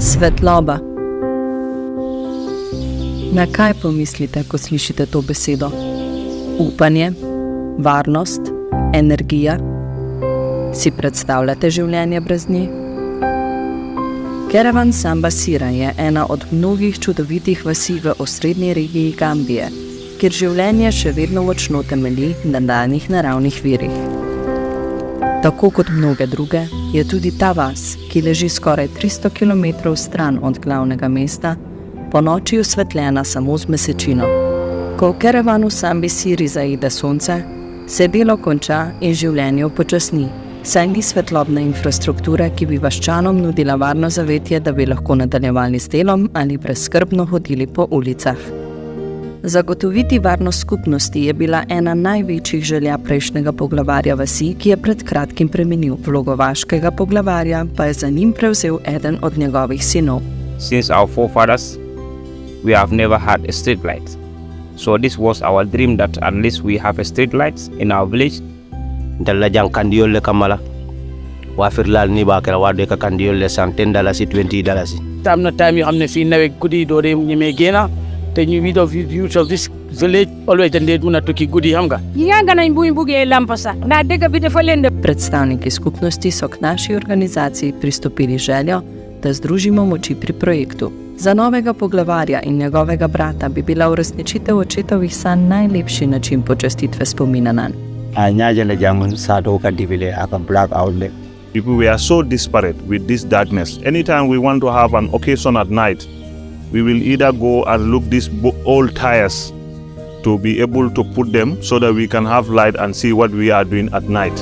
Svetloba. Na kaj pomislite, ko slišite to besedo? Upanje, varnost, energija? Si predstavljate življenje brez nje? Kerevan Samba Sira je ena od mnogih čudovitih vasi v osrednji regiji Gambije, kjer življenje še vedno močno temelji na danih naravnih virih. Tako kot mnoge druge, je tudi ta vas, ki leži skoraj 300 km stran od glavnega mesta, po noči osvetljena samo z mesečino. Ko v Kerevanu Sambi Siri zaide sonce, se delo konča in življenje upočasni, saj ni svetlobne infrastrukture, ki bi vaščanom nudila varno zavetje, da bi lahko nadaljevali s delom ali brezskrbno hodili po ulicah. Zagotoviti varnost skupnosti je bila ena največjih želja prejšnjega poglavarja vasi, ki je pred kratkim preminil. Vlogo vaškega poglavarja pa je za njim prevzel eden od njegovih sinov. Since our forefathers, we have never had a street light. So this was our dream that at least we have a street lights in our village. Dalla jang kandiyolle kamala wafirlal ni bakala wade ka kandiyolle $10 $20. Am na time yoo xam ne fii nawet guddi doo dee ñemee génna te ñu youth of this village always dañ dee mën a tukki guddi xam nga. Yàgg nañ buñ buggee lamp sax ndax dëkk bi dafa lëndëm. Predstavniki skupnosti so k naši organizaciji pristopili željo, da združimo moči pri projektu. Za novega poglavarja in njegovega brata bi bila uresničitev očetovih sanj najlepši način počastitve spomina nanj. People were so disparate with this darkness. Anytime we want to have an occasion at night, we will either go and look these old tires to be able to put them so that we can have light and see what we are doing at night.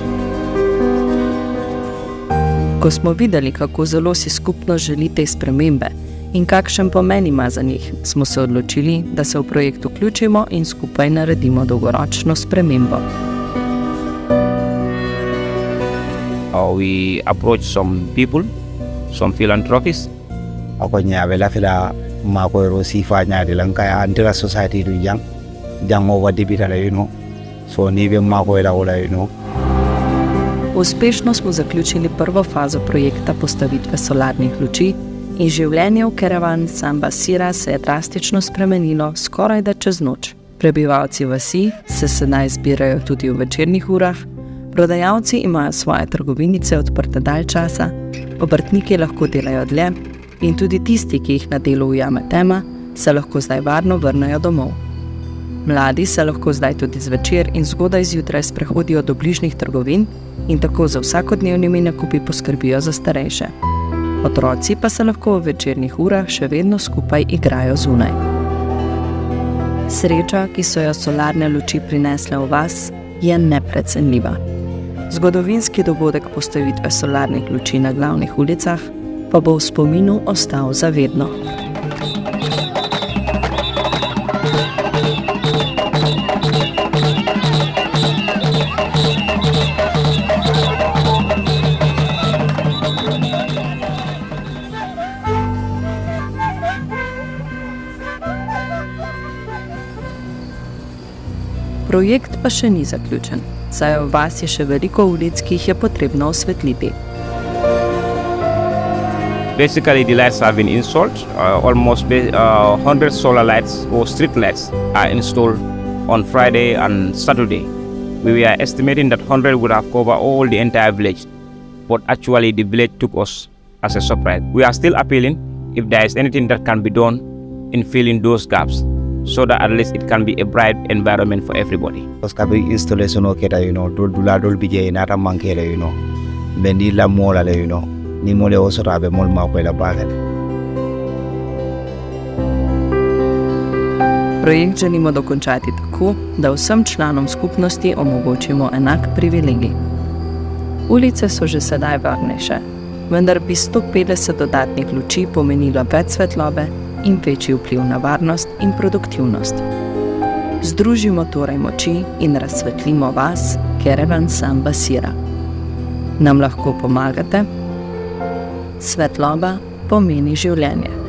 Ko smo videli, kako zelo si skupno želi te spremembe in kakšen pomen ima za njih, smo se odločili, da se v projekt vključimo in skupaj naredimo dolgoročno spremembo. We approach some people, some philanthropists. Ako nyawe la fila mako rosi fa nyaade lankaya antira society du jang over debitala so nive mako ela ola Uspešno smo zaključili prvo fazo projekta postavitve solarnih luči in življenje v Kerevan Samba Sira se je drastično spremenilo skoraj da čez noč. Prebivalci vasi se sedaj zbirajo tudi v večernih urah, prodajalci imajo svoje trgovinice odprte dalj časa, obrtniki lahko delajo dlje in tudi tisti, ki jih na delu ujame tema, se lahko zdaj varno vrnejo domov. Mladi se lahko zdaj tudi zvečer in zgodaj zjutraj sprehodijo do bližnjih trgovin in tako za vsakodnevnimi nakupi poskrbijo za starejše. Otroci pa se lahko v večernih urah še vedno skupaj igrajo zunaj. Sreča, ki so jo solarne luči prinesle v vas, je neprecenljiva. Zgodovinski dogodek postavitve solarnih luči na glavnih ulicah pa bo v spominu ostal za vedno. Projekt pa še ni zaključen, saj v vas je še veliko ulic, ki jih je potrebno osvetliti. Basically, the lights have been installed. Almost 100 solar lights or street lights are installed on Friday and Saturday. We were estimating that 100 would have covered all the entire village, but actually the village took us as a surprise. We are still appealing if there is anything that can be done in filling those gaps, so that at least it can be a bright environment for everybody. Kabi installation oketa dul bije nata mankele bendi la mola le ni mole osora be mol ma ko la bagal. Projekt želimo dokončati tako, da vsem članom skupnosti omogočimo enak privilegij. Ulice so že sedaj varnejše, vendar bi 150 dodatnih luči pomenilo več svetlobe in večji vpliv na varnost in produktivnost. Združimo torej moči in razsvetlimo vas, Kerevan Samba Sira. Nam lahko pomagate? Svetloba pomeni življenje.